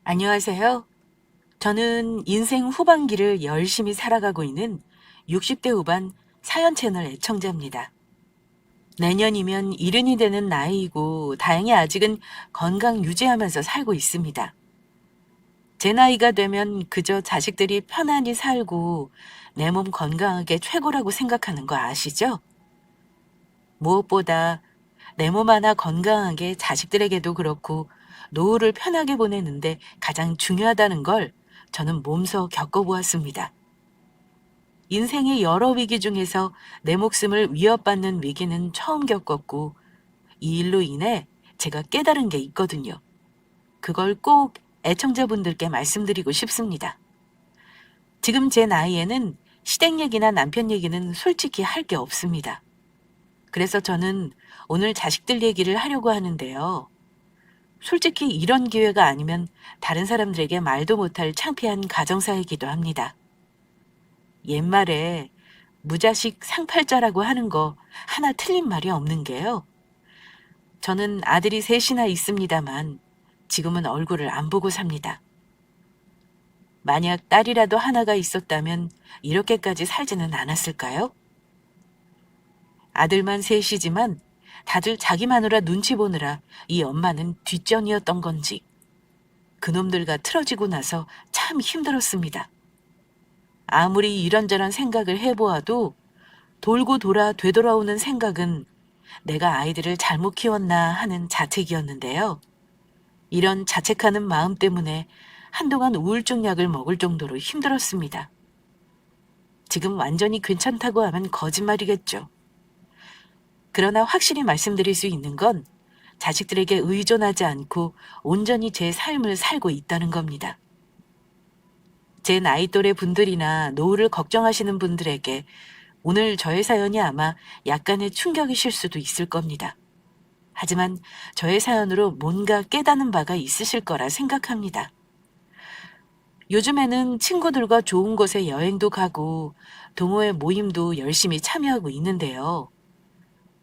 안녕하세요. 저는 인생 후반기를 열심히 살아가고 있는 60대 후반 사연 채널 애청자입니다. 내년이면 70이 되는 나이이고 다행히 아직은 건강 유지하면서 살고 있습니다. 제 나이가 되면 그저 자식들이 편안히 살고 내 몸 건강하게 최고라고 생각하는 거 아시죠? 무엇보다 내 몸 하나 건강하게 자식들에게도 그렇고 노후를 편하게 보내는데 가장 중요하다는 걸 저는 몸소 겪어보았습니다. 인생의 여러 위기 중에서 내 목숨을 위협받는 위기는 처음 겪었고 이 일로 인해 제가 깨달은 게 있거든요. 그걸 꼭 애청자분들께 말씀드리고 싶습니다. 지금 제 나이에는 시댁 얘기나 남편 얘기는 솔직히 할 게 없습니다. 그래서 저는 오늘 자식들 얘기를 하려고 하는데요. 솔직히 이런 기회가 아니면 다른 사람들에게 말도 못할 창피한 가정사이기도 합니다. 옛말에 무자식 상팔자라고 하는 거 하나 틀린 말이 없는 게요. 저는 아들이 셋이나 있습니다만 지금은 얼굴을 안 보고 삽니다. 만약 딸이라도 하나가 있었다면 이렇게까지 살지는 않았을까요? 아들만 셋이지만 다들 자기 마누라 눈치 보느라 이 엄마는 뒷전이었던 건지 그놈들과 틀어지고 나서 참 힘들었습니다. 아무리 이런저런 생각을 해보아도 돌고 돌아 되돌아오는 생각은 내가 아이들을 잘못 키웠나 하는 자책이었는데요. 이런 자책하는 마음 때문에 한동안 우울증 약을 먹을 정도로 힘들었습니다. 지금 완전히 괜찮다고 하면 거짓말이겠죠. 그러나 확실히 말씀드릴 수 있는 건 자식들에게 의존하지 않고 온전히 제 삶을 살고 있다는 겁니다. 제 나이 또래 분들이나 노후를 걱정하시는 분들에게 오늘 저의 사연이 아마 약간의 충격이실 수도 있을 겁니다. 하지만 저의 사연으로 뭔가 깨닫는 바가 있으실 거라 생각합니다. 요즘에는 친구들과 좋은 곳에 여행도 가고 동호회 모임도 열심히 참여하고 있는데요.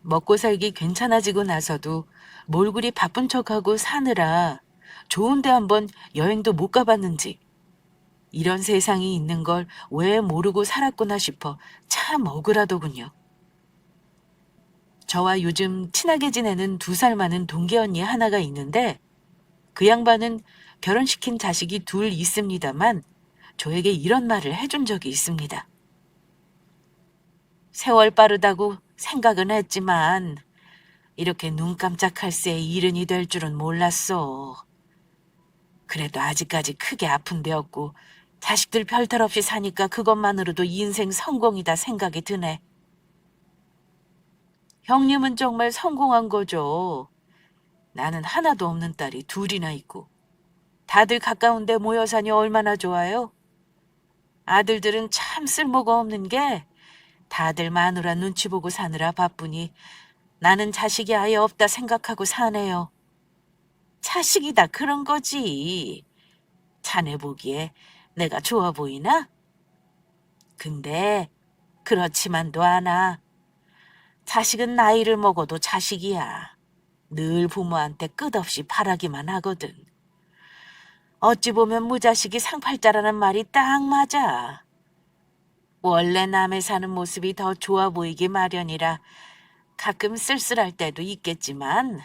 먹고 살기 괜찮아지고 나서도 뭘 그리 바쁜 척하고 사느라 좋은데 한번 여행도 못 가봤는지 이런 세상이 있는 걸 왜 모르고 살았구나 싶어 참 억울하더군요. 저와 요즘 친하게 지내는 2살 많은 동기 언니 하나가 있는데 그 양반은 결혼시킨 자식이 둘 있습니다만 저에게 이런 말을 해준 적이 있습니다. 세월 빠르다고 생각은 했지만 이렇게 눈 깜짝할 새에 일흔이 될 줄은 몰랐어. 그래도 아직까지 크게 아픈 데 없고 자식들 별탈 없이 사니까 그것만으로도 인생 성공이다 생각이 드네. 형님은 정말 성공한 거죠. 나는 하나도 없는 딸이 둘이나 있고 다들 가까운 데 모여 사니 얼마나 좋아요? 아들들은 참 쓸모가 없는 게 다들 마누라 눈치 보고 사느라 바쁘니 나는 자식이 아예 없다 생각하고 사네요. 자식이다 그런 거지. 자네 보기에 내가 좋아 보이나? 근데 그렇지만도 않아. 자식은 나이를 먹어도 자식이야. 늘 부모한테 끝없이 바라기만 하거든. 어찌 보면 무자식이 상팔자라는 말이 딱 맞아. 원래 남의 사는 모습이 더 좋아 보이기 마련이라 가끔 쓸쓸할 때도 있겠지만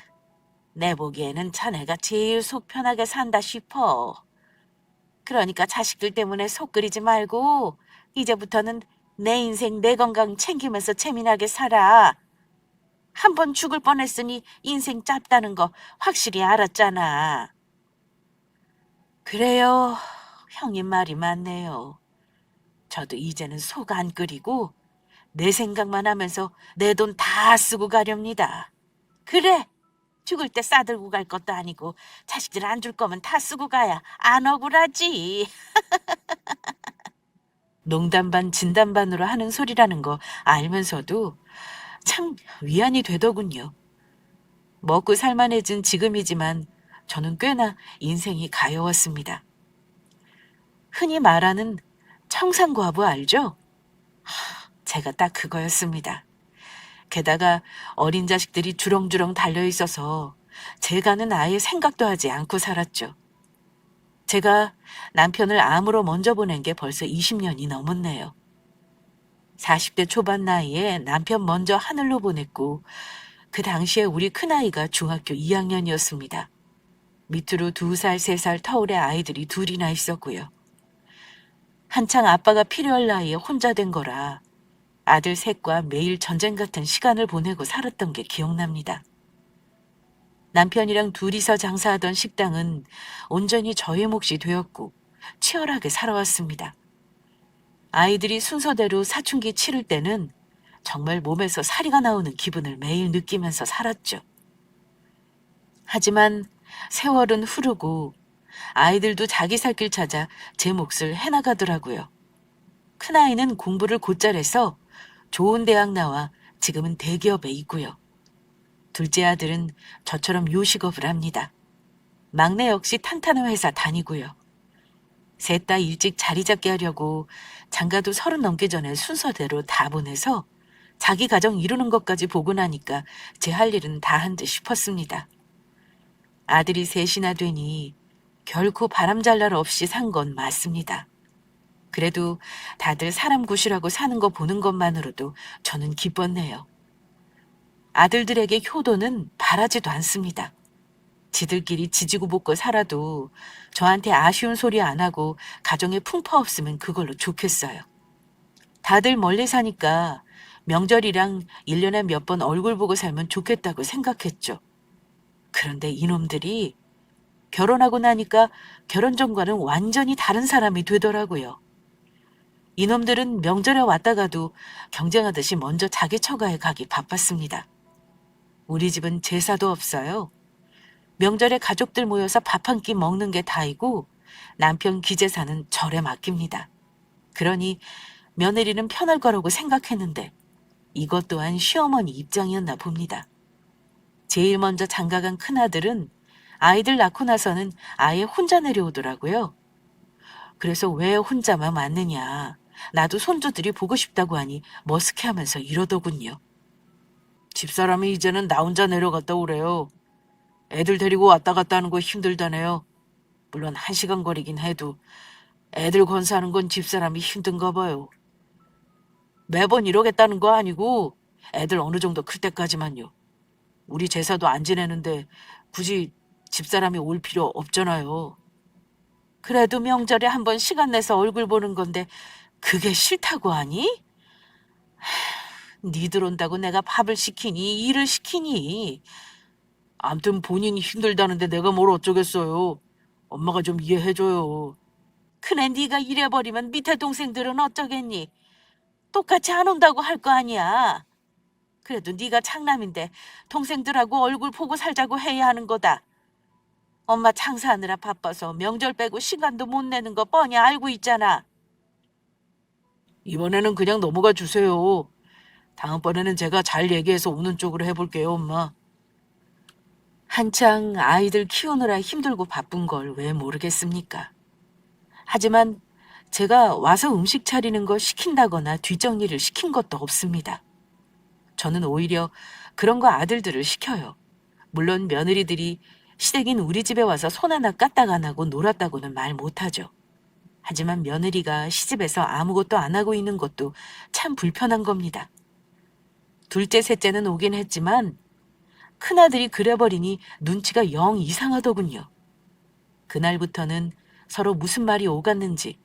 내 보기에는 자네가 제일 속 편하게 산다 싶어. 그러니까 자식들 때문에 속 끓이지 말고 이제부터는 내 인생 내 건강 챙기면서 재미나게 살아. 한 번 죽을 뻔했으니 인생 짧다는 거 확실히 알았잖아. 그래요. 형님 말이 맞네요. 저도 이제는 속 안 끓이고 내 생각만 하면서 내 돈 다 쓰고 가렵니다. 그래. 죽을 때 싸들고 갈 것도 아니고 자식들 안 줄 거면 다 쓰고 가야 안 억울하지. 농담 반 진담 반으로 하는 소리라는 거 알면서도 참 위안이 되더군요. 먹고 살만해진 지금이지만 저는 꽤나 인생이 가여웠습니다. 흔히 말하는 청산과부 알죠? 제가 딱 그거였습니다. 게다가 어린 자식들이 주렁주렁 달려있어서 제가는 아예 생각도 하지 않고 살았죠. 제가 남편을 암으로 먼저 보낸 게 벌써 20년이 넘었네요. 40대 초반 나이에 남편 먼저 하늘로 보냈고 그 당시에 우리 큰아이가 중학교 2학년이었습니다. 밑으로 2살, 3살 터울의 아이들이 둘이나 있었고요. 한창 아빠가 필요할 나이에 혼자 된 거라 아들 셋과 매일 전쟁 같은 시간을 보내고 살았던 게 기억납니다. 남편이랑 둘이서 장사하던 식당은 온전히 저의 몫이 되었고 치열하게 살아왔습니다. 아이들이 순서대로 사춘기 치를 때는 정말 몸에서 사리가 나오는 기분을 매일 느끼면서 살았죠. 하지만 세월은 흐르고 아이들도 자기 살 길 찾아 제 몫을 해나가더라고요. 큰아이는 공부를 곧잘 해서 좋은 대학 나와 지금은 대기업에 있고요. 둘째 아들은 저처럼 요식업을 합니다. 막내 역시 탄탄한 회사 다니고요. 셋 다 일찍 자리 잡게 하려고 장가도 30 넘기 전에 순서대로 다 보내서 자기 가정 이루는 것까지 보고 나니까 제 할 일은 다 한 듯 싶었습니다. 아들이 셋이나 되니 결코 바람잘 날 없이 산 건 맞습니다. 그래도 다들 사람 구실하고 사는 거 보는 것만으로도 저는 기뻤네요. 아들들에게 효도는 바라지도 않습니다. 지들끼리 지지고 볶고 살아도 저한테 아쉬운 소리 안 하고 가정에 풍파 없으면 그걸로 좋겠어요. 다들 멀리 사니까 명절이랑 1년에 몇 번 얼굴 보고 살면 좋겠다고 생각했죠. 그런데 이놈들이 결혼하고 나니까 결혼 전과는 완전히 다른 사람이 되더라고요. 이놈들은 명절에 왔다가도 경쟁하듯이 먼저 자기 처가에 가기 바빴습니다. 우리 집은 제사도 없어요. 명절에 가족들 모여서 밥 한 끼 먹는 게 다이고 남편 기재사는 절에 맡깁니다. 그러니 며느리는 편할 거라고 생각했는데 이것 또한 시어머니 입장이었나 봅니다. 제일 먼저 장가간 큰아들은 아이들 낳고 나서는 아예 혼자 내려오더라고요. 그래서 왜 혼자만 왔느냐. 나도 손주들이 보고 싶다고 하니 머쓱해하면서 이러더군요. 집사람이 이제는 나 혼자 내려갔다 오래요. 애들 데리고 왔다 갔다 하는 거 힘들다네요. 물론 1시간 거리긴 해도 애들 건사하는 건 집사람이 힘든가 봐요. 매번 이러겠다는 거 아니고 애들 어느 정도 클 때까지만요. 우리 제사도 안 지내는데 굳이 집사람이 올 필요 없잖아요. 그래도 명절에 한번 시간 내서 얼굴 보는 건데 그게 싫다고 하니? 니들 온다고 내가 밥을 시키니 일을 시키니. 암튼 본인이 힘들다는데 내가 뭘 어쩌겠어요. 엄마가 좀 이해해줘요. 그래 네가 이래버리면 밑에 동생들은 어쩌겠니? 똑같이 안 온다고 할 거 아니야. 그래도 네가 장남인데 동생들하고 얼굴 보고 살자고 해야 하는 거다. 엄마 장사하느라 바빠서 명절 빼고 시간도 못 내는 거 뻔히 알고 있잖아. 이번에는 그냥 넘어가 주세요. 다음번에는 제가 잘 얘기해서 오는 쪽으로 해볼게요, 엄마. 한창 아이들 키우느라 힘들고 바쁜 걸 왜 모르겠습니까? 하지만 제가 와서 음식 차리는 거 시킨다거나 뒷정리를 시킨 것도 없습니다. 저는 오히려 그런 거 아들들을 시켜요. 물론 며느리들이 시댁인 우리 집에 와서 손 하나 까딱 안 하고 놀았다고는 말 못하죠. 하지만 며느리가 시집에서 아무것도 안 하고 있는 것도 참 불편한 겁니다. 둘째, 셋째는 오긴 했지만 큰아들이 그래버리니 눈치가 영 이상하더군요. 그날부터는 서로 무슨 말이 오갔는지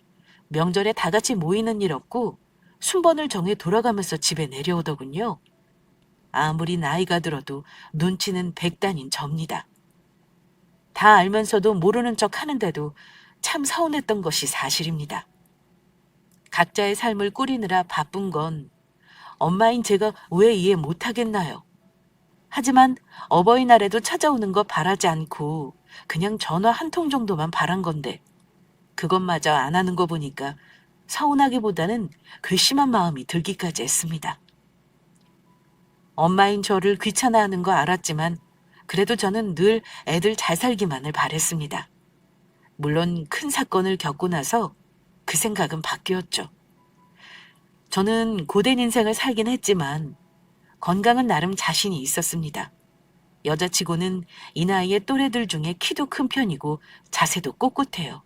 명절에 다 같이 모이는 일 없고 순번을 정해 돌아가면서 집에 내려오더군요. 아무리 나이가 들어도 눈치는 백단인 접니다. 다 알면서도 모르는 척 하는데도 참 서운했던 것이 사실입니다. 각자의 삶을 꾸리느라 바쁜 건 엄마인 제가 왜 이해 못하겠나요? 하지만 어버이날에도 찾아오는 거 바라지 않고 그냥 전화 한 통 정도만 바란 건데 그것마저 안 하는 거 보니까 서운하기보다는 괘씸한 마음이 들기까지 했습니다. 엄마인 저를 귀찮아하는 거 알았지만 그래도 저는 늘 애들 잘 살기만을 바랬습니다. 물론 큰 사건을 겪고 나서 그 생각은 바뀌었죠. 저는 고된 인생을 살긴 했지만 건강은 나름 자신이 있었습니다. 여자치고는 이 나이에 또래들 중에 키도 큰 편이고 자세도 꼿꼿해요.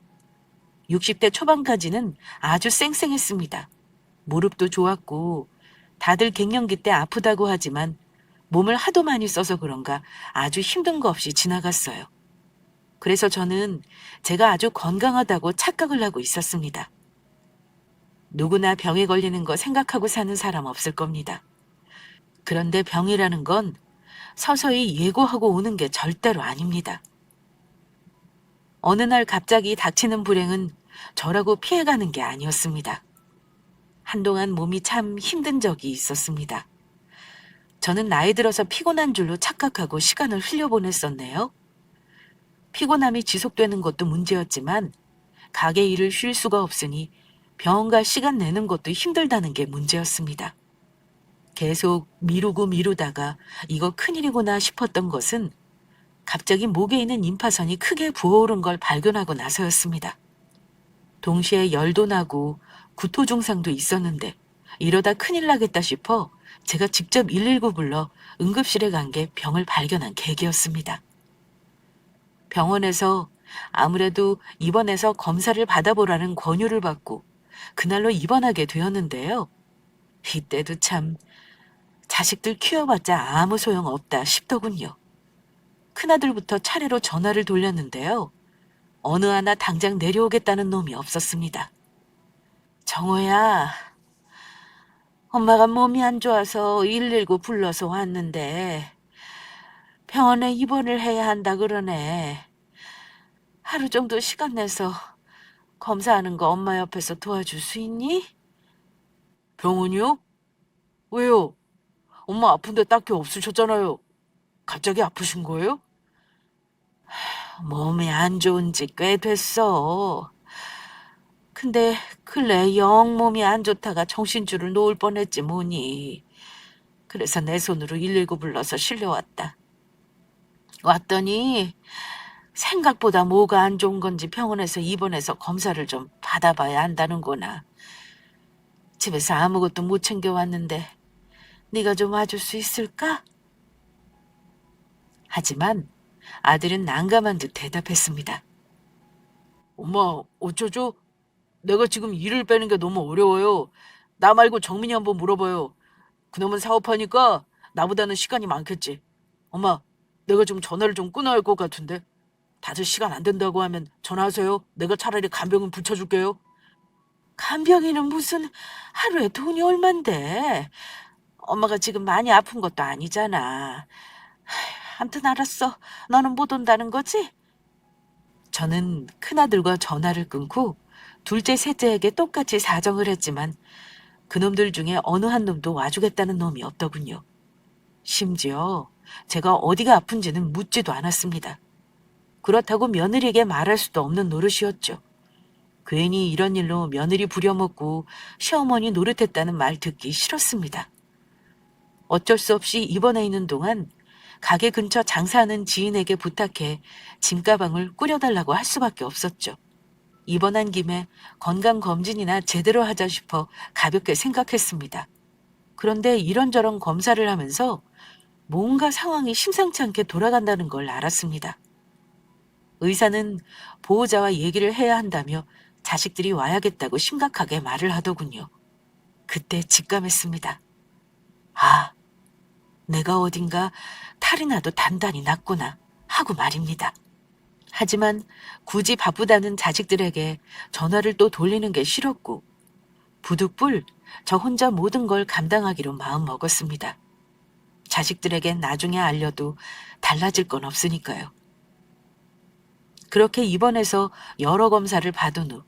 60대 초반까지는 아주 쌩쌩했습니다. 무릎도 좋았고 다들 갱년기 때 아프다고 하지만 몸을 하도 많이 써서 그런가 아주 힘든 거 없이 지나갔어요. 그래서 저는 제가 아주 건강하다고 착각을 하고 있었습니다. 누구나 병에 걸리는 거 생각하고 사는 사람 없을 겁니다. 그런데 병이라는 건 서서히 예고하고 오는 게 절대로 아닙니다. 어느 날 갑자기 닥치는 불행은 저라고 피해가는 게 아니었습니다. 한동안 몸이 참 힘든 적이 있었습니다. 저는 나이 들어서 피곤한 줄로 착각하고 시간을 흘려보냈었네요. 피곤함이 지속되는 것도 문제였지만 가게 일을 쉴 수가 없으니 병원 갈 시간 내는 것도 힘들다는 게 문제였습니다. 계속 미루다가 이거 큰일이구나 싶었던 것은 갑자기 목에 있는 임파선이 크게 부어오른 걸 발견하고 나서였습니다. 동시에 열도 나고 구토 증상도 있었는데 이러다 큰일 나겠다 싶어 제가 직접 119 불러 응급실에 간 게 병을 발견한 계기였습니다. 병원에서 아무래도 입원해서 검사를 받아보라는 권유를 받고 그날로 입원하게 되었는데요. 이때도 참 자식들 키워봤자 아무 소용 없다 싶더군요. 큰아들부터 차례로 전화를 돌렸는데요. 어느 하나 당장 내려오겠다는 놈이 없었습니다. 정호야, 엄마가 몸이 안 좋아서 119 불러서 왔는데 병원에 입원을 해야 한다 그러네. 하루 정도 시간 내서 검사하는 거 엄마 옆에서 도와줄 수 있니? 병원이요? 왜요? 엄마 아픈데 딱히 없으셨잖아요. 갑자기 아프신 거예요? 몸이 안 좋은 지 꽤 됐어. 근데 근래 영 몸이 안 좋다가 정신줄을 놓을 뻔했지 뭐니. 그래서 내 손으로 119 불러서 실려왔다. 왔더니 생각보다 뭐가 안 좋은 건지 병원에서 입원해서 검사를 좀 받아봐야 한다는구나. 집에서 아무것도 못 챙겨왔는데 네가 좀 와줄 수 있을까? 하지만 아들은 난감한 듯 대답했습니다. 엄마, 어쩌죠? 내가 지금 일을 빼는 게 너무 어려워요. 나 말고 정민이 한번 물어봐요. 그놈은 사업하니까 나보다는 시간이 많겠지. 엄마, 내가 좀 전화를 좀 끊어야 할 것 같은데. 다들 시간 안 된다고 하면 전화하세요. 내가 차라리 간병인 붙여줄게요. 간병인은 무슨 하루에 돈이 얼만데. 엄마가 지금 많이 아픈 것도 아니잖아. 암튼 알았어. 너는 못 온다는 거지? 저는 큰아들과 전화를 끊고 둘째, 셋째에게 똑같이 사정을 했지만 그놈들 중에 어느 한 놈도 와주겠다는 놈이 없더군요. 심지어 제가 어디가 아픈지는 묻지도 않았습니다. 그렇다고 며느리에게 말할 수도 없는 노릇이었죠. 괜히 이런 일로 며느리 부려먹고 시어머니 노릇했다는 말 듣기 싫었습니다. 어쩔 수 없이 입원해 있는 동안 가게 근처 장사하는 지인에게 부탁해 짐가방을 꾸려달라고 할 수밖에 없었죠. 입원한 김에 건강검진이나 제대로 하자 싶어 가볍게 생각했습니다. 그런데 이런저런 검사를 하면서 뭔가 상황이 심상치 않게 돌아간다는 걸 알았습니다. 의사는 보호자와 얘기를 해야 한다며 자식들이 와야겠다고 심각하게 말을 하더군요. 그때 직감했습니다. 아, 내가 어딘가 탈이 나도 단단히 났구나 하고 말입니다. 하지만 굳이 바쁘다는 자식들에게 전화를 또 돌리는 게 싫었고 부득불 저 혼자 모든 걸 감당하기로 마음먹었습니다. 자식들에겐 나중에 알려도 달라질 건 없으니까요. 그렇게 입원해서 여러 검사를 받은 후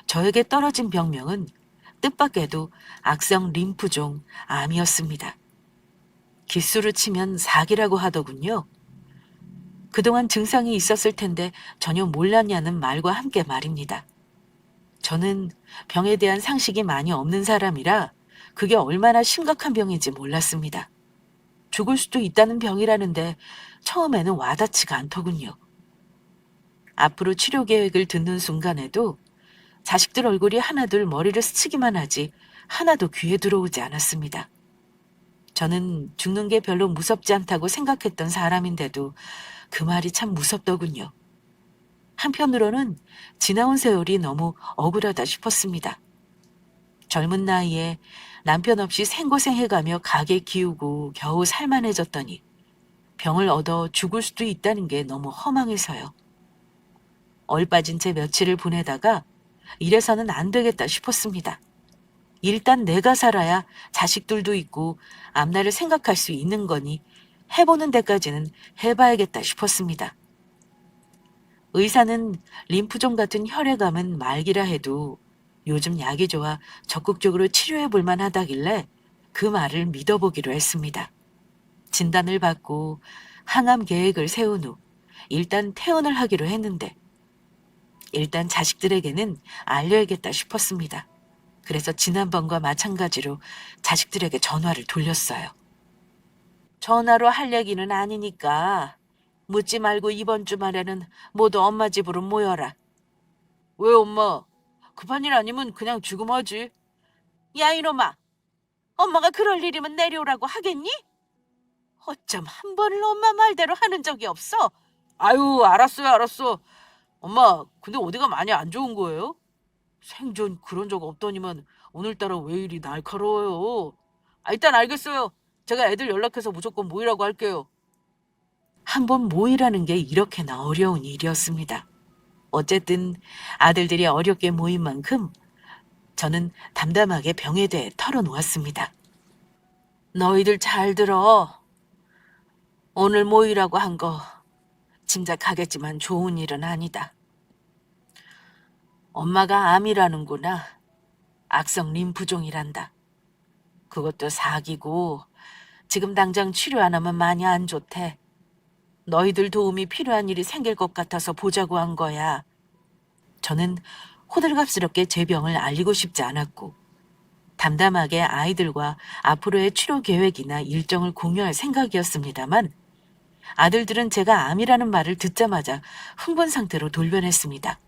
저에게 떨어진 병명은 뜻밖에도 악성 림프종 암이었습니다. 기수로 치면 4기라고 하더군요. 그동안 증상이 있었을 텐데 전혀 몰랐냐는 말과 함께 말입니다. 저는 병에 대한 상식이 많이 없는 사람이라 그게 얼마나 심각한 병인지 몰랐습니다. 죽을 수도 있다는 병이라는데 처음에는 와닿지가 않더군요. 앞으로 치료 계획을 듣는 순간에도 자식들 얼굴이 하나둘 머리를 스치기만 하지 하나도 귀에 들어오지 않았습니다. 저는 죽는 게 별로 무섭지 않다고 생각했던 사람인데도 그 말이 참 무섭더군요. 한편으로는 지나온 세월이 너무 억울하다 싶었습니다. 젊은 나이에 남편 없이 생고생해가며 가게 기우고 겨우 살만해졌더니 병을 얻어 죽을 수도 있다는 게 너무 허망해서요. 얼빠진 채 며칠을 보내다가 이래서는 안 되겠다 싶었습니다. 일단 내가 살아야 자식들도 있고 앞날을 생각할 수 있는 거니 해보는 데까지는 해봐야겠다 싶었습니다. 의사는 림프종 같은 혈액암은 말기라 해도 요즘 약이 좋아 적극적으로 치료해 볼 만하다길래 그 말을 믿어보기로 했습니다. 진단을 받고 항암 계획을 세운 후 일단 퇴원을 하기로 했는데 일단 자식들에게는 알려야겠다 싶었습니다. 그래서 지난번과 마찬가지로 자식들에게 전화를 돌렸어요. 전화로 할 얘기는 아니니까 묻지 말고 이번 주말에는 모두 엄마 집으로 모여라. 왜 엄마? 급한 일 아니면 그냥 지금 하지. 야 이놈아, 엄마가 그럴 일이면 내려오라고 하겠니? 어쩜 한 번을 엄마 말대로 하는 적이 없어? 아유, 알았어요, 알았어. 엄마, 근데 어디가 많이 안 좋은 거예요? 생전 그런 적 없더니만 오늘따라 왜 이리 날카로워요? 일단 알겠어요. 제가 애들 연락해서 무조건 모이라고 할게요. 한번 모이라는 게 이렇게나 어려운 일이었습니다. 어쨌든 아들들이 어렵게 모인 만큼 저는 담담하게 병에 대해 털어놓았습니다. 너희들 잘 들어. 오늘 모이라고 한 거 짐작하겠지만 좋은 일은 아니다. 엄마가 암이라는구나. 악성 림프종이란다. 그것도 사기고 지금 당장 치료 안 하면 많이 안 좋대. 너희들 도움이 필요한 일이 생길 것 같아서 보자고 한 거야. 저는 호들갑스럽게 제 병을 알리고 싶지 않았고 담담하게 아이들과 앞으로의 치료 계획이나 일정을 공유할 생각이었습니다만 아들들은 제가 암이라는 말을 듣자마자 흥분 상태로 돌변했습니다.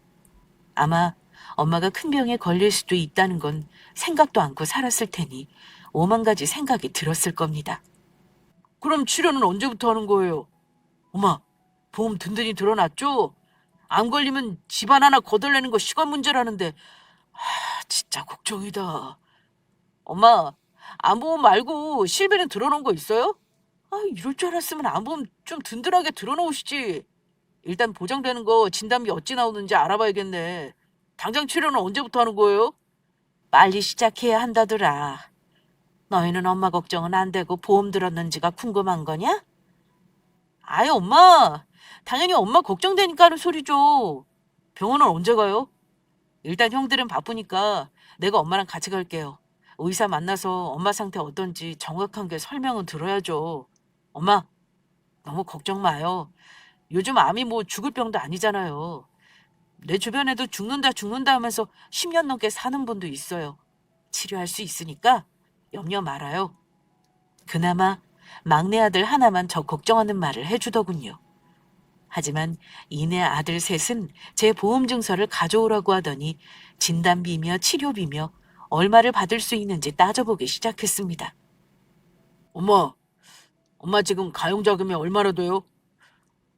아마 엄마가 큰 병에 걸릴 수도 있다는 건 생각도 않고 살았을 테니 오만 가지 생각이 들었을 겁니다. 그럼 치료는 언제부터 하는 거예요? 엄마, 보험 든든히 들어놨죠? 암 걸리면 집안 하나 거덜내는 거 시간 문제라는데 진짜 걱정이다. 엄마, 암보험 말고 실비는 들어놓은 거 있어요? 이럴 줄 알았으면 암보험 좀 든든하게 들어놓으시지. 일단 보장되는 거 진단비 어찌 나오는지 알아봐야겠네. 당장 치료는 언제부터 하는 거예요? 빨리 시작해야 한다더라. 너희는 엄마 걱정은 안 되고 보험 들었는지가 궁금한 거냐? 아이 엄마, 당연히 엄마 걱정되니까 하는 소리죠. 병원은 언제 가요? 일단 형들은 바쁘니까 내가 엄마랑 같이 갈게요. 의사 만나서 엄마 상태 어떤지 정확한 게 설명은 들어야죠. 엄마, 너무 걱정 마요. 요즘 암이 뭐 죽을 병도 아니잖아요. 내 주변에도 죽는다 하면서 10년 넘게 사는 분도 있어요. 치료할 수 있으니까 염려 말아요. 그나마 막내 아들 하나만 저 걱정하는 말을 해주더군요. 하지만 이내 아들 셋은 제 보험 증서를 가져오라고 하더니 진단비며 치료비며 얼마를 받을 수 있는지 따져보기 시작했습니다. 엄마 지금 가용자금이 얼마나 돼요?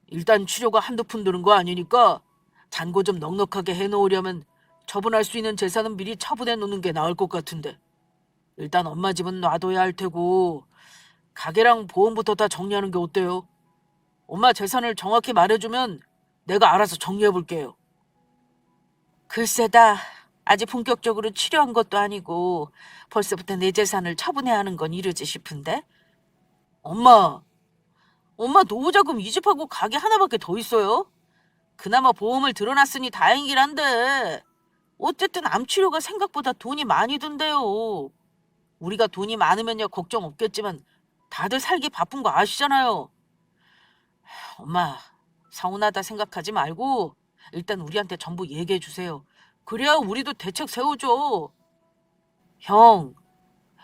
일단 치료가 한두 푼 드는 거 아니니까 잔고 좀 넉넉하게 해놓으려면 처분할 수 있는 재산은 미리 처분해 놓는 게 나을 것 같은데. 일단 엄마 집은 놔둬야 할 테고 가게랑 보험부터 다 정리하는 게 어때요? 엄마 재산을 정확히 말해주면 내가 알아서 정리해 볼게요. 글쎄다. 아직 본격적으로 치료한 것도 아니고 벌써부터 내 재산을 처분해야 하는 건 이르지 싶은데? 엄마, 엄마 노후자금 이집하고 가게 하나밖에 더 있어요? 그나마 보험을 들어놨으니 다행이긴 한데 어쨌든 암치료가 생각보다 돈이 많이 든대요. 우리가 돈이 많으면야 걱정 없겠지만 다들 살기 바쁜 거 아시잖아요. 엄마, 서운하다 생각하지 말고 일단 우리한테 전부 얘기해 주세요. 그래야 우리도 대책 세우죠. 형,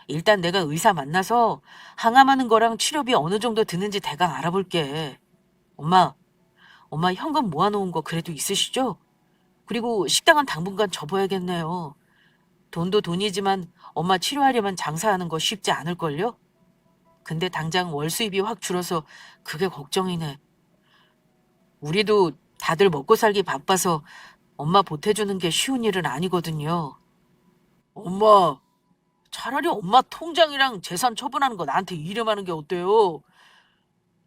일단 내가 의사 만나서 항암하는 거랑 치료비 어느 정도 드는지 대강 알아볼게. 엄마 현금 모아놓은 거 그래도 있으시죠? 그리고 식당은 당분간 접어야겠네요. 돈도 돈이지만 엄마 치료하려면 장사하는 거 쉽지 않을걸요? 근데 당장 월 수입이 확 줄어서 그게 걱정이네. 우리도 다들 먹고 살기 바빠서 엄마 보태주는 게 쉬운 일은 아니거든요. 엄마, 차라리 엄마 통장이랑 재산 처분하는 거 나한테 일임하는 게 어때요?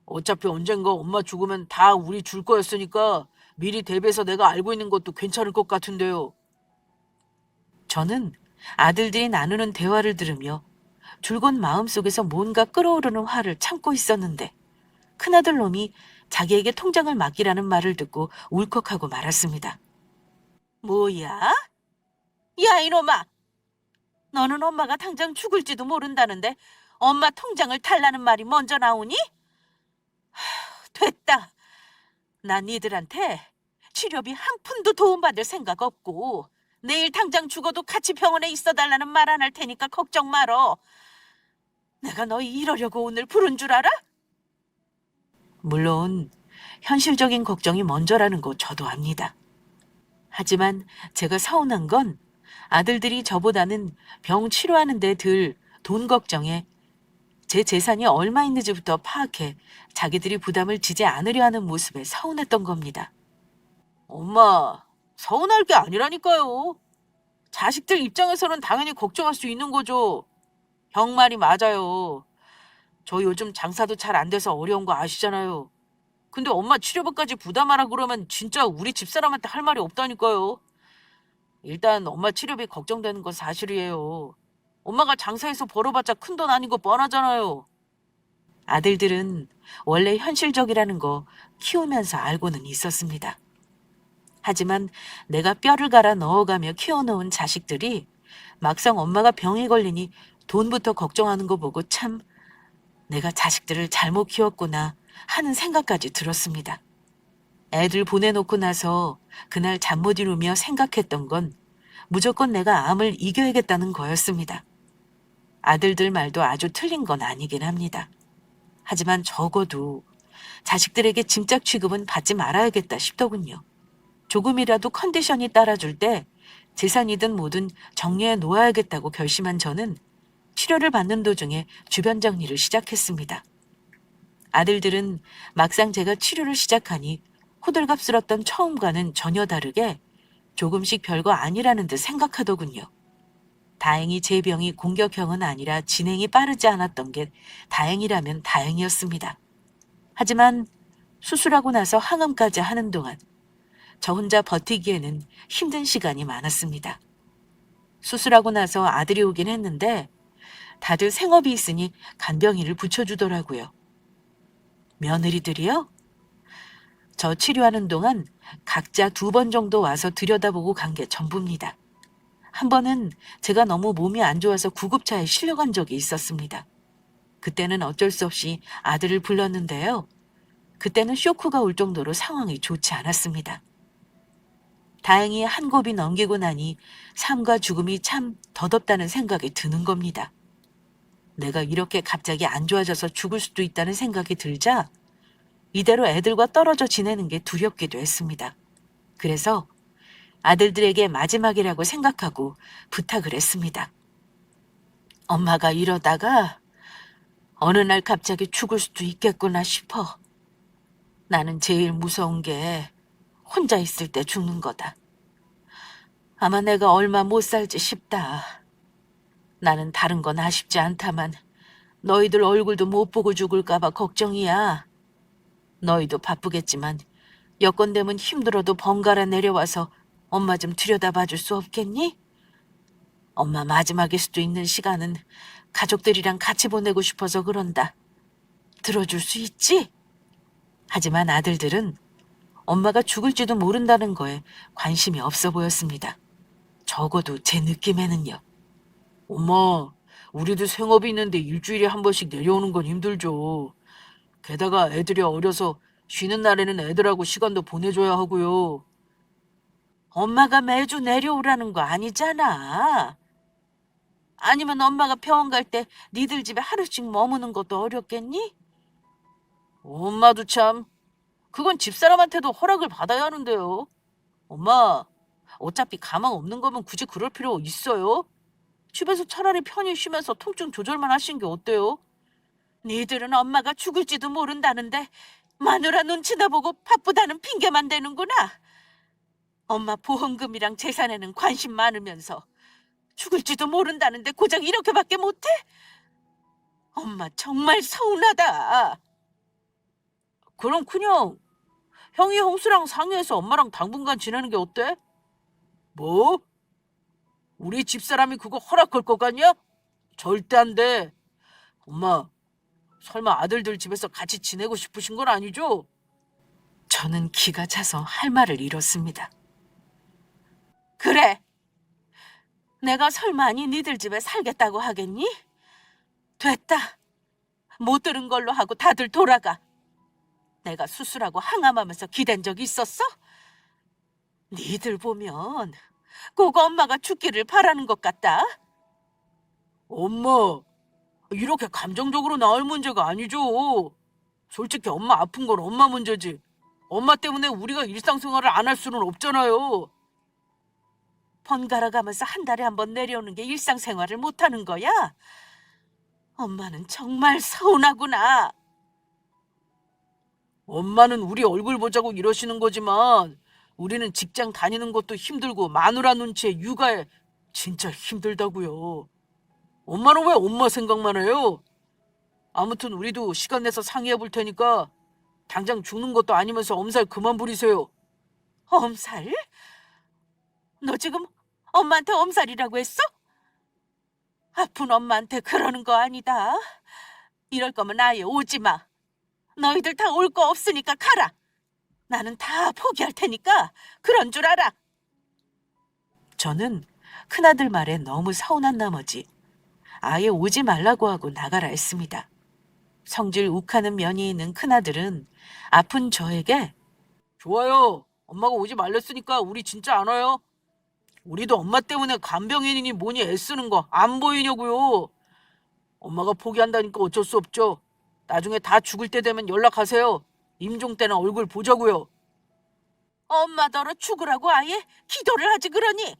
어차피 언젠가 엄마 죽으면 다 우리 줄 거였으니까 미리 대비해서 내가 알고 있는 것도 괜찮을 것 같은데요. 저는 아들들이 나누는 대화를 들으며 줄곧 마음속에서 뭔가 끓어오르는 화를 참고 있었는데 큰아들 놈이 자기에게 통장을 맡기라는 말을 듣고 울컥하고 말았습니다. 뭐야? 야, 이놈아! 너는 엄마가 당장 죽을지도 모른다는데 엄마 통장을 탈라는 말이 먼저 나오니? 됐다. 난 니들한테 치료비 한 푼도 도움받을 생각 없고 내일 당장 죽어도 같이 병원에 있어달라는 말 안 할 테니까 걱정 말어. 내가 너희 이러려고 오늘 부른 줄 알아? 물론 현실적인 걱정이 먼저라는 거 저도 압니다. 하지만 제가 서운한 건 아들들이 저보다는 병 치료하는 데 덜 돈 걱정에 제 재산이 얼마 있는지부터 파악해 자기들이 부담을 지지 않으려 하는 모습에 서운했던 겁니다. 엄마, 서운할 게 아니라니까요. 자식들 입장에서는 당연히 걱정할 수 있는 거죠. 형 말이 맞아요. 저 요즘 장사도 잘 안 돼서 어려운 거 아시잖아요. 근데 엄마 치료비까지 부담하라 그러면 진짜 우리 집사람한테 할 말이 없다니까요. 일단 엄마 치료비 걱정되는 건 사실이에요. 엄마가 장사해서 벌어봤자 큰 돈 아닌 거 뻔하잖아요. 아들들은 원래 현실적이라는 거 키우면서 알고는 있었습니다. 하지만 내가 뼈를 갈아 넣어가며 키워놓은 자식들이 막상 엄마가 병에 걸리니 돈부터 걱정하는 거 보고 참 내가 자식들을 잘못 키웠구나 하는 생각까지 들었습니다. 애들 보내놓고 나서 그날 잠 못 이루며 생각했던 건 무조건 내가 암을 이겨야겠다는 거였습니다. 아들들 말도 아주 틀린 건 아니긴 합니다. 하지만 적어도 자식들에게 짐짝 취급은 받지 말아야겠다 싶더군요. 조금이라도 컨디션이 따라줄 때 재산이든 뭐든 정리해 놓아야겠다고 결심한 저는 치료를 받는 도중에 주변 정리를 시작했습니다. 아들들은 막상 제가 치료를 시작하니 호들갑스럽던 처음과는 전혀 다르게 조금씩 별거 아니라는 듯 생각하더군요. 다행히 제 병이 공격형은 아니라 진행이 빠르지 않았던 게 다행이라면 다행이었습니다. 하지만 수술하고 나서 항암까지 하는 동안 저 혼자 버티기에는 힘든 시간이 많았습니다. 수술하고 나서 아들이 오긴 했는데 다들 생업이 있으니 간병인을 붙여주더라고요. 며느리들이요? 저 치료하는 동안 각자 2번 정도 와서 들여다보고 간 게 전부입니다. 한 번은 제가 너무 몸이 안 좋아서 구급차에 실려간 적이 있었습니다. 그때는 어쩔 수 없이 아들을 불렀는데요. 그때는 쇼크가 올 정도로 상황이 좋지 않았습니다. 다행히 한 곱이 넘기고 나니 삶과 죽음이 참 덧없다는 생각이 드는 겁니다. 내가 이렇게 갑자기 안 좋아져서 죽을 수도 있다는 생각이 들자 이대로 애들과 떨어져 지내는 게 두렵기도 했습니다. 그래서 아들들에게 마지막이라고 생각하고 부탁을 했습니다. 엄마가 이러다가 어느 날 갑자기 죽을 수도 있겠구나 싶어. 나는 제일 무서운 게 혼자 있을 때 죽는 거다. 아마 내가 얼마 못 살지 싶다. 나는 다른 건 아쉽지 않다만 너희들 얼굴도 못 보고 죽을까 봐 걱정이야. 너희도 바쁘겠지만 여건 되면 힘들어도 번갈아 내려와서 엄마 좀 들여다봐 줄 수 없겠니? 엄마 마지막일 수도 있는 시간은 가족들이랑 같이 보내고 싶어서 그런다. 들어줄 수 있지? 하지만 아들들은 엄마가 죽을지도 모른다는 거에 관심이 없어 보였습니다. 적어도 제 느낌에는요. 엄마, 우리도 생업이 있는데 일주일에 한 번씩 내려오는 건 힘들죠. 게다가 애들이 어려서 쉬는 날에는 애들하고 시간도 보내줘야 하고요. 엄마가 매주 내려오라는 거 아니잖아. 아니면 엄마가 병원 갈 때 니들 집에 하루씩 머무는 것도 어렵겠니? 엄마도 참, 그건 집사람한테도 허락을 받아야 하는데요. 엄마, 어차피 가망 없는 거면 굳이 그럴 필요 있어요? 집에서 차라리 편히 쉬면서 통증 조절만 하신 게 어때요? 니들은 엄마가 죽을지도 모른다는데 마누라 눈치나 보고 바쁘다는 핑계만 대는구나. 엄마 보험금이랑 재산에는 관심 많으면서 죽을지도 모른다는데 고작 이렇게밖에 못해? 엄마 정말 서운하다. 그럼 그냥 형이 형수랑 상의해서 엄마랑 당분간 지내는 게 어때? 뭐? 우리 집사람이 그거 허락할 것 같냐? 절대 안 돼. 엄마, 설마 아들들 집에서 같이 지내고 싶으신 건 아니죠? 저는 기가 차서 할 말을 잃었습니다. 그래. 내가 설마니 니들 집에 살겠다고 하겠니? 됐다. 못 들은 걸로 하고 다들 돌아가. 내가 수술하고 항암하면서 기댄 적 있었어? 니들 보면 꼭 엄마가 죽기를 바라는 것 같다. 엄마, 이렇게 감정적으로 나올 문제가 아니죠. 솔직히 엄마 아픈 건 엄마 문제지. 엄마 때문에 우리가 일상생활을 안 할 수는 없잖아요. 번갈아 가면서 한 달에 한 번 내려오는 게 일상생활을 못하는 거야? 엄마는 정말 서운하구나. 엄마는 우리 얼굴 보자고 이러시는 거지만 우리는 직장 다니는 것도 힘들고 마누라 눈치에 육아에 진짜 힘들다고요. 엄마는 왜 엄마 생각만 해요? 아무튼 우리도 시간 내서 상의해 볼 테니까 당장 죽는 것도 아니면서 엄살 그만 부리세요. 엄살? 너 지금 엄마한테 엄살이라고 했어? 아픈 엄마한테 그러는 거 아니다. 이럴 거면 아예 오지 마. 너희들 다 올 거 없으니까 가라. 나는 다 포기할 테니까 그런 줄 알아. 저는 큰아들 말에 너무 서운한 나머지 아예 오지 말라고 하고 나가라 했습니다. 성질 욱하는 면이 있는 큰아들은 아픈 저에게 좋아요. 엄마가 오지 말랬으니까 우리 진짜 안 와요. 우리도 엄마 때문에 간병인이니 뭐니 애쓰는 거 안 보이냐고요. 엄마가 포기한다니까 어쩔 수 없죠. 나중에 다 죽을 때 되면 연락하세요. 임종 때나 얼굴 보자고요. 엄마더러 죽으라고 아예 기도를 하지 그러니?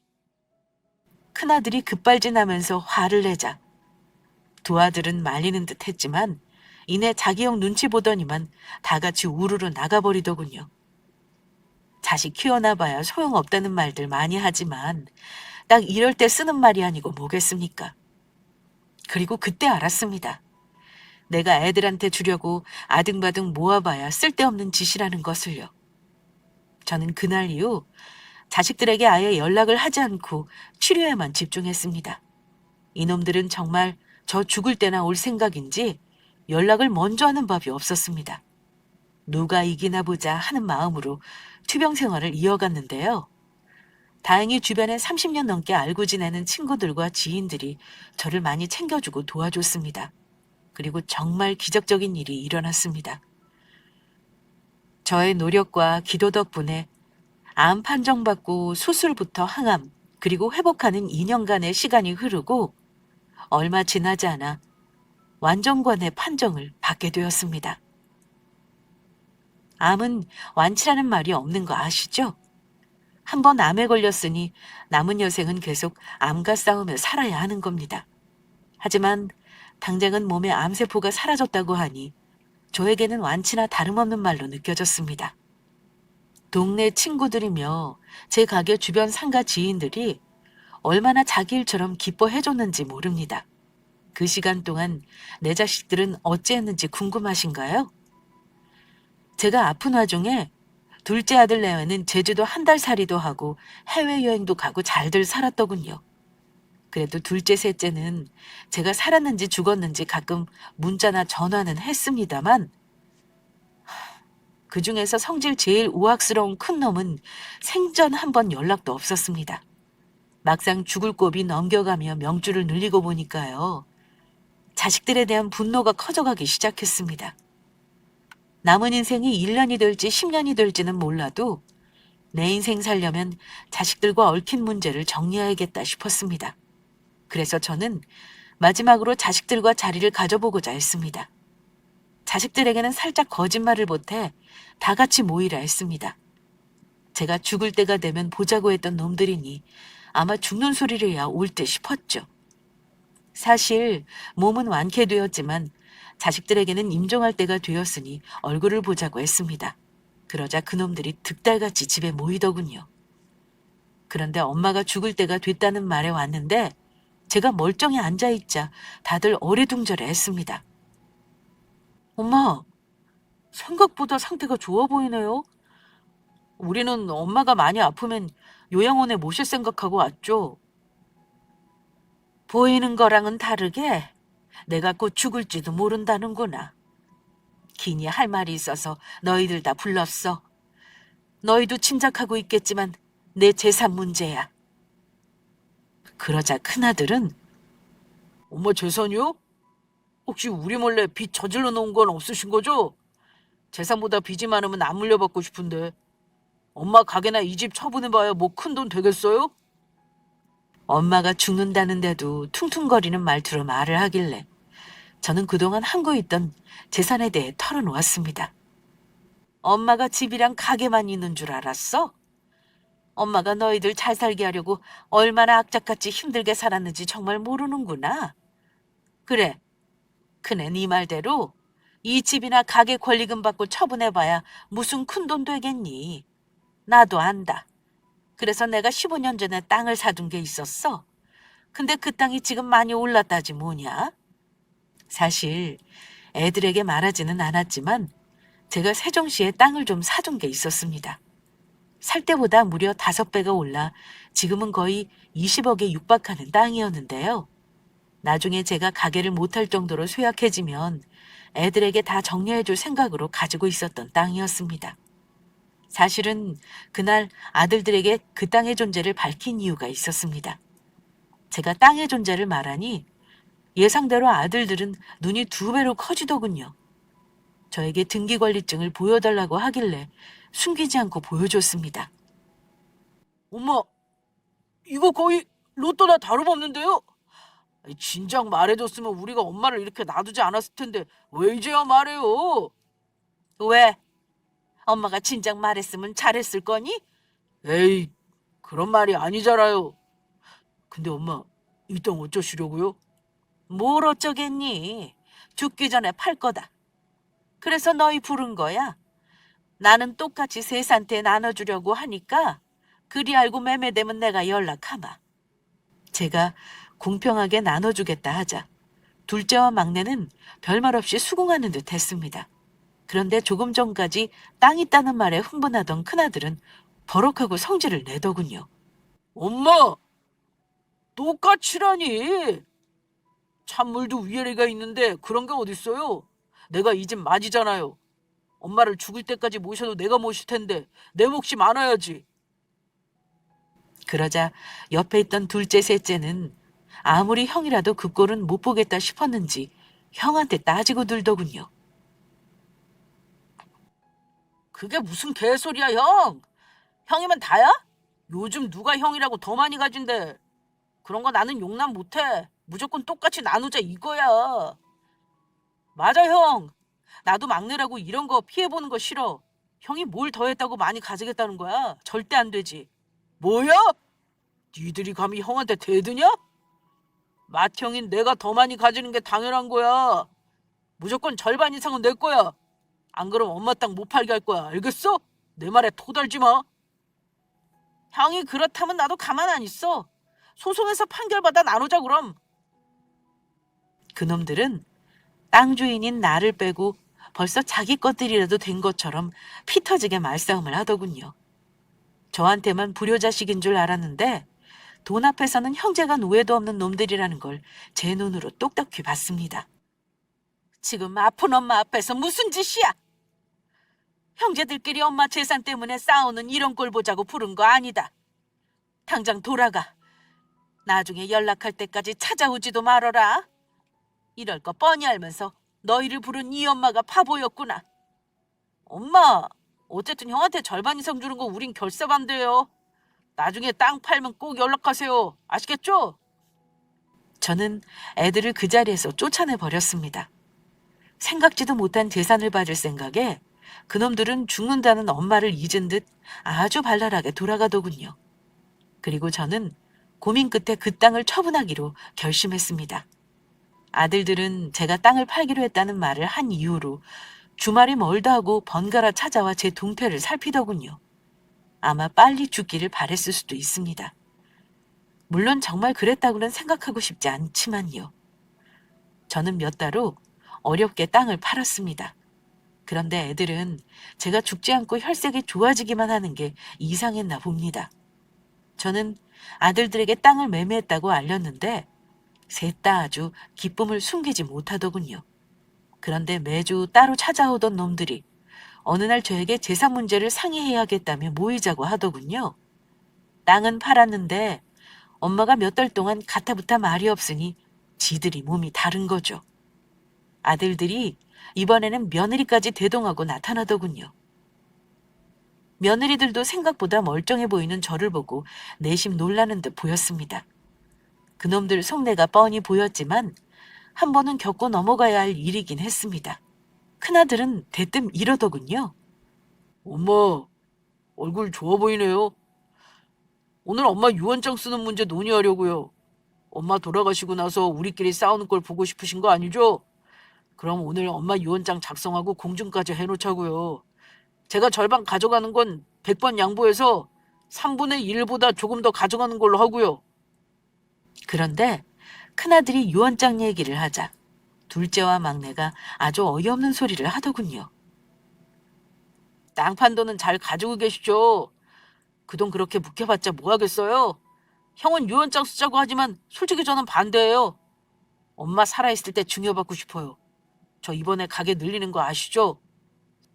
큰아들이 급발진하면서 화를 내자 두 아들은 말리는 듯 했지만 이내 자기 형 눈치 보더니만 다 같이 우르르 나가버리더군요. 자식 키워놔봐야 소용없다는 말들 많이 하지만 딱 이럴 때 쓰는 말이 아니고 뭐겠습니까? 그리고 그때 알았습니다. 내가 애들한테 주려고 아등바등 모아봐야 쓸데없는 짓이라는 것을요. 저는 그날 이후 자식들에게 아예 연락을 하지 않고 치료에만 집중했습니다. 이놈들은 정말 저 죽을 때나 올 생각인지 연락을 먼저 하는 법이 없었습니다. 누가 이기나 보자 하는 마음으로 투병 생활을 이어갔는데요. 다행히 주변에 30년 넘게 알고 지내는 친구들과 지인들이 저를 많이 챙겨주고 도와줬습니다. 그리고 정말 기적적인 일이 일어났습니다. 저의 노력과 기도 덕분에 암 판정받고 수술부터 항암, 그리고 회복하는 2년간의 시간이 흐르고 얼마 지나지 않아 완전관의 판정을 받게 되었습니다. 암은 완치라는 말이 없는 거 아시죠? 한번 암에 걸렸으니 남은 여생은 계속 암과 싸우며 살아야 하는 겁니다. 하지만 당장은 몸에 암세포가 사라졌다고 하니 저에게는 완치나 다름없는 말로 느껴졌습니다. 동네 친구들이며 제 가게 주변 상가 지인들이 얼마나 자기 일처럼 기뻐해줬는지 모릅니다. 그 시간 동안 내 자식들은 어찌했는지 궁금하신가요? 제가 아픈 와중에 둘째 아들 내외는 제주도 한 달 살이도 하고 해외여행도 가고 잘들 살았더군요. 그래도 둘째, 셋째는 제가 살았는지 죽었는지 가끔 문자나 전화는 했습니다만 그중에서 성질 제일 우악스러운 큰 놈은 생전 한 번 연락도 없었습니다. 막상 죽을 곱이 넘겨가며 명줄을 늘리고 보니까요. 자식들에 대한 분노가 커져가기 시작했습니다. 남은 인생이 1년이 될지 10년이 될지는 몰라도 내 인생 살려면 자식들과 얽힌 문제를 정리해야겠다 싶었습니다. 그래서 저는 마지막으로 자식들과 자리를 가져보고자 했습니다. 자식들에게는 살짝 거짓말을 보태 다 같이 모이라 했습니다. 제가 죽을 때가 되면 보자고 했던 놈들이니 아마 죽는 소리를 해야 올 듯 싶었죠. 사실 몸은 완쾌되었지만 자식들에게는 임종할 때가 되었으니 얼굴을 보자고 했습니다. 그러자 그놈들이 득달같이 집에 모이더군요. 그런데 엄마가 죽을 때가 됐다는 말에 왔는데 제가 멀쩡히 앉아있자 다들 어리둥절해 했습니다. 엄마, 생각보다 상태가 좋아 보이네요. 우리는 엄마가 많이 아프면 요양원에 모실 생각하고 왔죠. 보이는 거랑은 다르게 내가 곧 죽을지도 모른다는구나. 기니 할 말이 있어서 너희들 다 불렀어. 너희도 짐작하고 있겠지만 내 재산 문제야. 그러자 큰아들은 엄마 재산이요? 혹시 우리 몰래 빚 저질러 놓은 건 없으신 거죠? 재산보다 빚이 많으면 안 물려받고 싶은데 엄마 가게나 이 집 처분해봐야 뭐 큰 돈 되겠어요? 엄마가 죽는다는데도 퉁퉁거리는 말투로 말을 하길래 저는 그동안 한고 있던 재산에 대해 털어놓았습니다. 엄마가 집이랑 가게만 있는 줄 알았어? 엄마가 너희들 잘 살게 하려고 얼마나 악착같이 힘들게 살았는지 정말 모르는구나. 그래, 그네 네 말대로 이 집이나 가게 권리금 받고 처분해봐야 무슨 큰돈 되겠니? 나도 안다. 그래서 내가 15년 전에 땅을 사둔 게 있었어. 근데 그 땅이 지금 많이 올랐다지 뭐냐? 사실 애들에게 말하지는 않았지만 제가 세종시에 땅을 좀 사둔 게 있었습니다. 살 때보다 무려 5배가 올라 지금은 거의 20억에 육박하는 땅이었는데요. 나중에 제가 가게를 못할 정도로 쇠약해지면 애들에게 다 정리해줄 생각으로 가지고 있었던 땅이었습니다. 사실은 그날 아들들에게 그 땅의 존재를 밝힌 이유가 있었습니다. 제가 땅의 존재를 말하니 예상대로 아들들은 눈이 2배로 커지더군요. 저에게 등기관리증을 보여달라고 하길래 숨기지 않고 보여줬습니다. 엄마, 이거 거의 로또나 다름없는데요? 진작 말해줬으면 우리가 엄마를 이렇게 놔두지 않았을 텐데 왜 이제야 말해요? 왜? 엄마가 진작 말했으면 잘했을 거니? 에이, 그런 말이 아니잖아요. 근데 엄마, 이 땅 어쩌시려고요? 뭘 어쩌겠니? 죽기 전에 팔 거다. 그래서 너희 부른 거야. 나는 똑같이 셋한테 나눠주려고 하니까 그리 알고 매매되면 내가 연락하마. 제가 공평하게 나눠주겠다 하자 둘째와 막내는 별말 없이 수긍하는 듯 했습니다. 그런데 조금 전까지 땅 있다는 말에 흥분하던 큰아들은 버럭하고 성질을 내더군요. 엄마! 똑같이라니! 찬물도 위아래가 있는데 그런 게 어딨어요? 내가 이 집 맞이잖아요. 엄마를 죽을 때까지 모셔도 내가 모실 텐데 내 몫이 많아야지. 그러자 옆에 있던 둘째, 셋째는 아무리 형이라도 그 꼴은 못 보겠다 싶었는지 형한테 따지고 들더군요. 그게 무슨 개소리야, 형? 형이면 다야? 요즘 누가 형이라고 더 많이 가진대. 그런 거 나는 용납 못해. 무조건 똑같이 나누자 이거야. 맞아, 형. 나도 막내라고 이런 거 피해보는 거 싫어. 형이 뭘 더했다고 많이 가지겠다는 거야? 절대 안 되지. 뭐야? 니들이 감히 형한테 대드냐? 맏형인 내가 더 많이 가지는 게 당연한 거야. 무조건 절반 이상은 내 거야. 안 그럼 엄마 땅 못 팔게 할 거야. 알겠어? 내 말에 토달지 마. 형이 그렇다면 나도 가만 안 있어. 소송에서 판결받아 나누자 그럼. 그놈들은 땅 주인인 나를 빼고 벌써 자기 것들이라도 된 것처럼 피 터지게 말싸움을 하더군요. 저한테만 불효자식인 줄 알았는데 돈 앞에서는 형제가 노예도 없는 놈들이라는 걸 제 눈으로 똑똑히 봤습니다. 지금 아픈 엄마 앞에서 무슨 짓이야? 형제들끼리 엄마 재산 때문에 싸우는 이런 꼴 보자고 부른 거 아니다. 당장 돌아가. 나중에 연락할 때까지 찾아오지도 말어라. 이럴 거 뻔히 알면서 너희를 부른 이 엄마가 바보였구나. 엄마, 어쨌든 형한테 절반 이상 주는 거 우린 결사반대요. 나중에 땅 팔면 꼭 연락하세요. 아시겠죠? 저는 애들을 그 자리에서 쫓아내버렸습니다. 생각지도 못한 재산을 받을 생각에 그놈들은 죽는다는 엄마를 잊은 듯 아주 발랄하게 돌아가더군요. 그리고 저는 고민 끝에 그 땅을 처분하기로 결심했습니다. 아들들은 제가 땅을 팔기로 했다는 말을 한 이후로 주말이 멀다 하고 번갈아 찾아와 제 동태를 살피더군요. 아마 빨리 죽기를 바랬을 수도 있습니다. 물론 정말 그랬다고는 생각하고 싶지 않지만요. 저는 몇 달 후 어렵게 땅을 팔았습니다. 그런데 애들은 제가 죽지 않고 혈색이 좋아지기만 하는 게 이상했나 봅니다. 저는 아들들에게 땅을 매매했다고 알렸는데 셋 다 아주 기쁨을 숨기지 못하더군요. 그런데 매주 따로 찾아오던 놈들이 어느 날 저에게 재산 문제를 상의해야겠다며 모이자고 하더군요. 땅은 팔았는데 엄마가 몇 달 동안 가타부타 말이 없으니 지들이 몸이 다른 거죠. 아들들이 이번에는 며느리까지 대동하고 나타나더군요. 며느리들도 생각보다 멀쩡해 보이는 저를 보고 내심 놀라는 듯 보였습니다. 그놈들 속내가 뻔히 보였지만 한 번은 겪고 넘어가야 할 일이긴 했습니다. 큰아들은 대뜸 이러더군요. 엄마, 얼굴 좋아 보이네요. 오늘 엄마 유언장 쓰는 문제 논의하려고요. 엄마 돌아가시고 나서 우리끼리 싸우는 걸 보고 싶으신 거 아니죠? 그럼 오늘 엄마 유언장 작성하고 공증까지 해놓자고요. 제가 절반 가져가는 건 100번 양보해서 3분의 1보다 조금 더 가져가는 걸로 하고요. 그런데 큰아들이 유언장 얘기를 하자 둘째와 막내가 아주 어이없는 소리를 하더군요. 땅 판 돈은 잘 가지고 계시죠? 그 돈 그렇게 묵혀봤자 뭐 하겠어요? 형은 유언장 쓰자고 하지만 솔직히 저는 반대예요. 엄마 살아있을 때 중요받고 싶어요. 저 이번에 가게 늘리는 거 아시죠?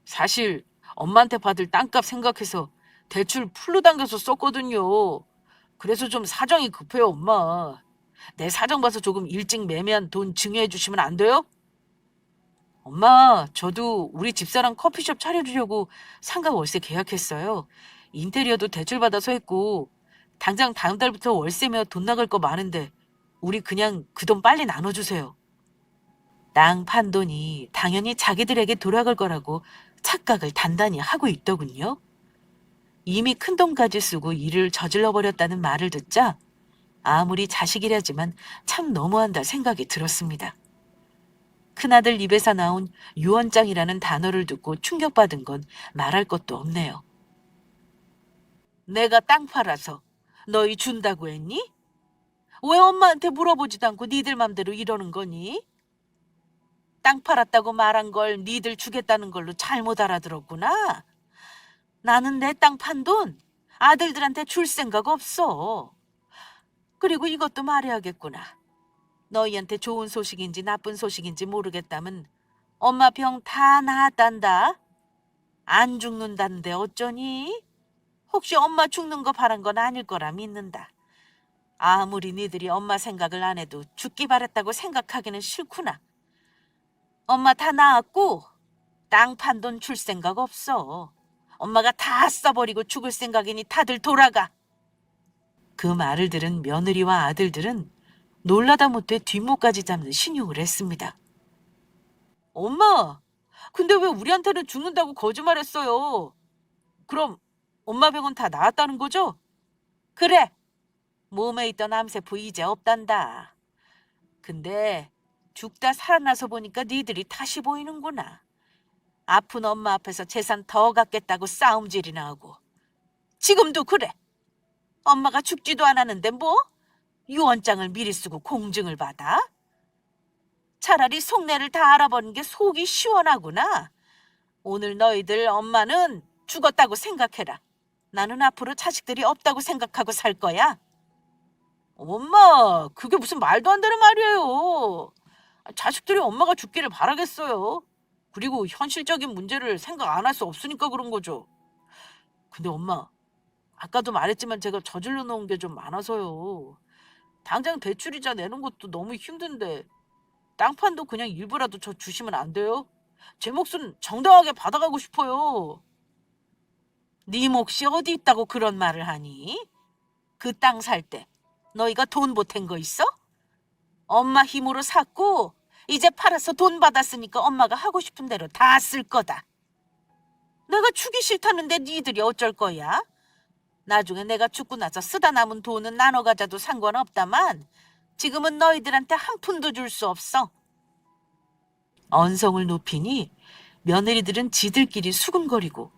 사실 엄마한테 받을 땅값 생각해서 대출 풀로 당겨서 썼거든요. 그래서 좀 사정이 급해요, 엄마. 내 사정 봐서 조금 일찍 매매한 돈 증여해 주시면 안 돼요? 엄마, 저도 우리 집사람 커피숍 차려주려고 상가 월세 계약했어요. 인테리어도 대출받아서 했고 당장 다음 달부터 월세며 돈 나갈 거 많은데 우리 그냥 그 돈 빨리 나눠주세요. 땅 판 돈이 당연히 자기들에게 돌아갈 거라고 착각을 단단히 하고 있더군요. 이미 큰 돈까지 쓰고 일을 저질러 버렸다는 말을 듣자 아무리 자식이라지만 참 너무한다 생각이 들었습니다. 큰아들 입에서 나온 유언장이라는 단어를 듣고 충격받은 건 말할 것도 없네요. 내가 땅 팔아서 너희 준다고 했니? 왜 엄마한테 물어보지도 않고 니들 맘대로 이러는 거니? 땅 팔았다고 말한 걸 니들 주겠다는 걸로 잘못 알아들었구나. 나는 내 땅 판 돈 아들들한테 줄 생각 없어. 그리고 이것도 말해야겠구나. 너희한테 좋은 소식인지 나쁜 소식인지 모르겠다면 엄마 병 다 나았단다. 안 죽는다는데 어쩌니? 혹시 엄마 죽는 거 바란 건 아닐 거라 믿는다. 아무리 니들이 엄마 생각을 안 해도 죽기 바랬다고 생각하기는 싫구나. 엄마 다 나았고 땅 판 돈 줄 생각 없어. 엄마가 다 써버리고 죽을 생각이니 다들 돌아가. 그 말을 들은 며느리와 아들들은 놀라다 못해 뒷목까지 잡는 신용을 했습니다. 엄마, 근데 왜 우리한테는 죽는다고 거짓말했어요? 그럼 엄마 병은 다 나았다는 거죠? 그래. 몸에 있던 암세포 이제 없단다. 근데 죽다 살아나서 보니까 니들이 다시 보이는구나. 아픈 엄마 앞에서 재산 더 갖겠다고 싸움질이나 하고. 지금도 그래. 엄마가 죽지도 않았는데 뭐? 유언장을 미리 쓰고 공증을 받아? 차라리 속내를 다 알아보는 게 속이 시원하구나. 오늘 너희들 엄마는 죽었다고 생각해라. 나는 앞으로 자식들이 없다고 생각하고 살 거야. 엄마, 그게 무슨 말도 안 되는 말이에요. 자식들이 엄마가 죽기를 바라겠어요. 그리고 현실적인 문제를 생각 안 할 수 없으니까 그런 거죠. 근데 엄마, 아까도 말했지만 제가 저질러 놓은 게 좀 많아서요. 당장 대출이자 내는 것도 너무 힘든데 땅판도 그냥 일부라도 저 주시면 안 돼요? 제 몫은 정당하게 받아가고 싶어요. 네 몫이 어디 있다고 그런 말을 하니? 그 땅 살 때 너희가 돈 보탠 거 있어? 엄마 힘으로 샀고 이제 팔아서 돈 받았으니까 엄마가 하고 싶은 대로 다 쓸 거다. 내가 주기 싫다는데 니들이 어쩔 거야? 나중에 내가 죽고 나서 쓰다 남은 돈은 나눠 가져도 상관없다만 지금은 너희들한테 한 푼도 줄 수 없어. 언성을 높이니 며느리들은 지들끼리 수군거리고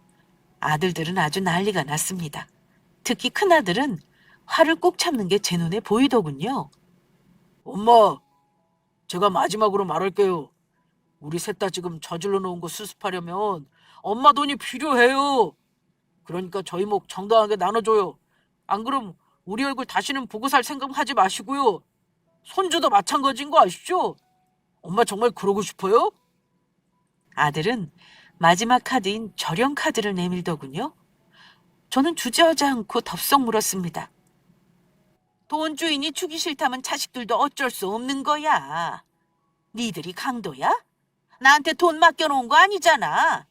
아들들은 아주 난리가 났습니다. 특히 큰아들은 화를 꾹 참는 게 제 눈에 보이더군요. 엄마, 제가 마지막으로 말할게요. 우리 셋 다 지금 저질러 놓은 거 수습하려면 엄마 돈이 필요해요. 그러니까 저희 목 정당하게 나눠줘요. 안 그럼 우리 얼굴 다시는 보고 살 생각하지 마시고요. 손주도 마찬가지인 거 아시죠? 엄마 정말 그러고 싶어요? 아들은 마지막 카드인 절연 카드를 내밀더군요. 저는 주저하지 않고 덥석 물었습니다. 돈 주인이 주기 싫다면 자식들도 어쩔 수 없는 거야. 니들이 강도야? 나한테 돈 맡겨놓은 거 아니잖아.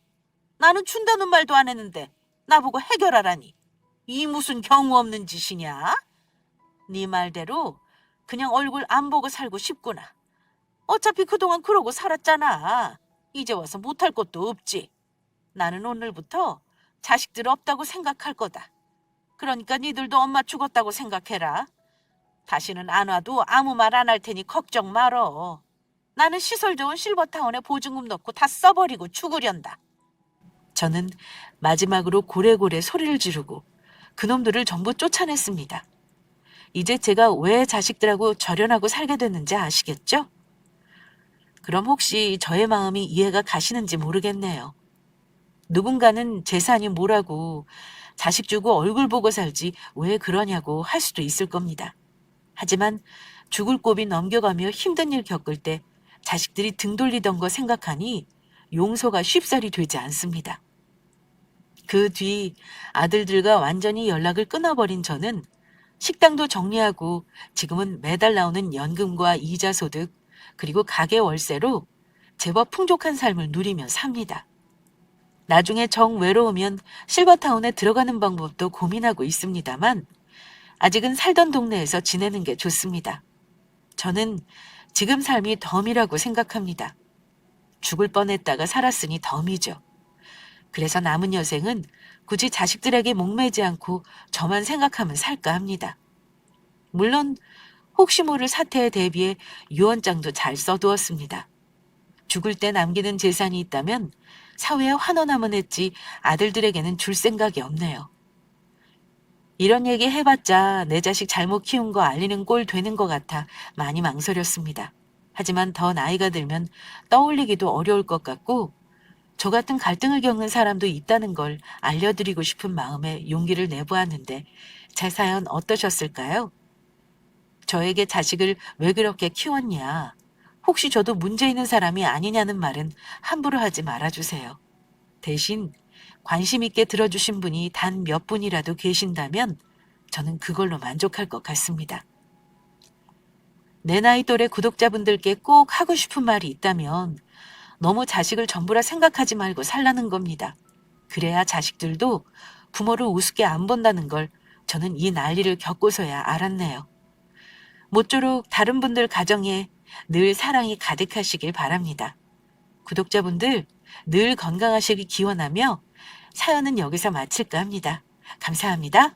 나는 준다는 말도 안 했는데 나보고 해결하라니. 이 무슨 경우 없는 짓이냐? 네 말대로 그냥 얼굴 안 보고 살고 싶구나. 어차피 그동안 그러고 살았잖아. 이제 와서 못할 것도 없지. 나는 오늘부터 자식들 없다고 생각할 거다. 그러니까 니들도 엄마 죽었다고 생각해라. 다시는 안 와도 아무 말 안 할 테니 걱정 말어. 나는 시설 좋은 실버타운에 보증금 넣고 다 써버리고 죽으련다. 저는 마지막으로 고래고래 소리를 지르고 그놈들을 전부 쫓아냈습니다. 이제 제가 왜 자식들하고 절연하고 살게 됐는지 아시겠죠? 그럼 혹시 저의 마음이 이해가 가시는지 모르겠네요. 누군가는 재산이 뭐라고 자식 주고 얼굴 보고 살지 왜 그러냐고 할 수도 있을 겁니다. 하지만 죽을 고비 넘겨가며 힘든 일 겪을 때 자식들이 등 돌리던 거 생각하니 용서가 쉽사리 되지 않습니다. 그 뒤 아들들과 완전히 연락을 끊어버린 저는 식당도 정리하고 지금은 매달 나오는 연금과 이자 소득 그리고 가게 월세로 제법 풍족한 삶을 누리며 삽니다. 나중에 정 외로우면 실버타운에 들어가는 방법도 고민하고 있습니다만 아직은 살던 동네에서 지내는 게 좋습니다. 저는 지금 삶이 덤이라고 생각합니다. 죽을 뻔했다가 살았으니 덤이죠. 그래서 남은 여생은 굳이 자식들에게 목매지 않고 저만 생각하면 살까 합니다. 물론 혹시 모를 사태에 대비해 유언장도 잘 써두었습니다. 죽을 때 남기는 재산이 있다면 사회에 환원하면 했지 아들들에게는 줄 생각이 없네요. 이런 얘기 해봤자 내 자식 잘못 키운 거 알리는 꼴 되는 것 같아 많이 망설였습니다. 하지만 더 나이가 들면 떠올리기도 어려울 것 같고 저 같은 갈등을 겪는 사람도 있다는 걸 알려드리고 싶은 마음에 용기를 내보았는데 제 사연 어떠셨을까요? 저에게 자식을 왜 그렇게 키웠냐? 혹시 저도 문제 있는 사람이 아니냐는 말은 함부로 하지 말아주세요. 대신 관심 있게 들어주신 분이 단 몇 분이라도 계신다면 저는 그걸로 만족할 것 같습니다. 내 나이 또래 구독자분들께 꼭 하고 싶은 말이 있다면 너무 자식을 전부라 생각하지 말고 살라는 겁니다. 그래야 자식들도 부모를 우습게 안 본다는 걸 저는 이 난리를 겪고서야 알았네요. 모쪼록 다른 분들 가정에 늘 사랑이 가득하시길 바랍니다. 구독자분들 늘 건강하시길 기원하며 사연은 여기서 마칠까 합니다. 감사합니다.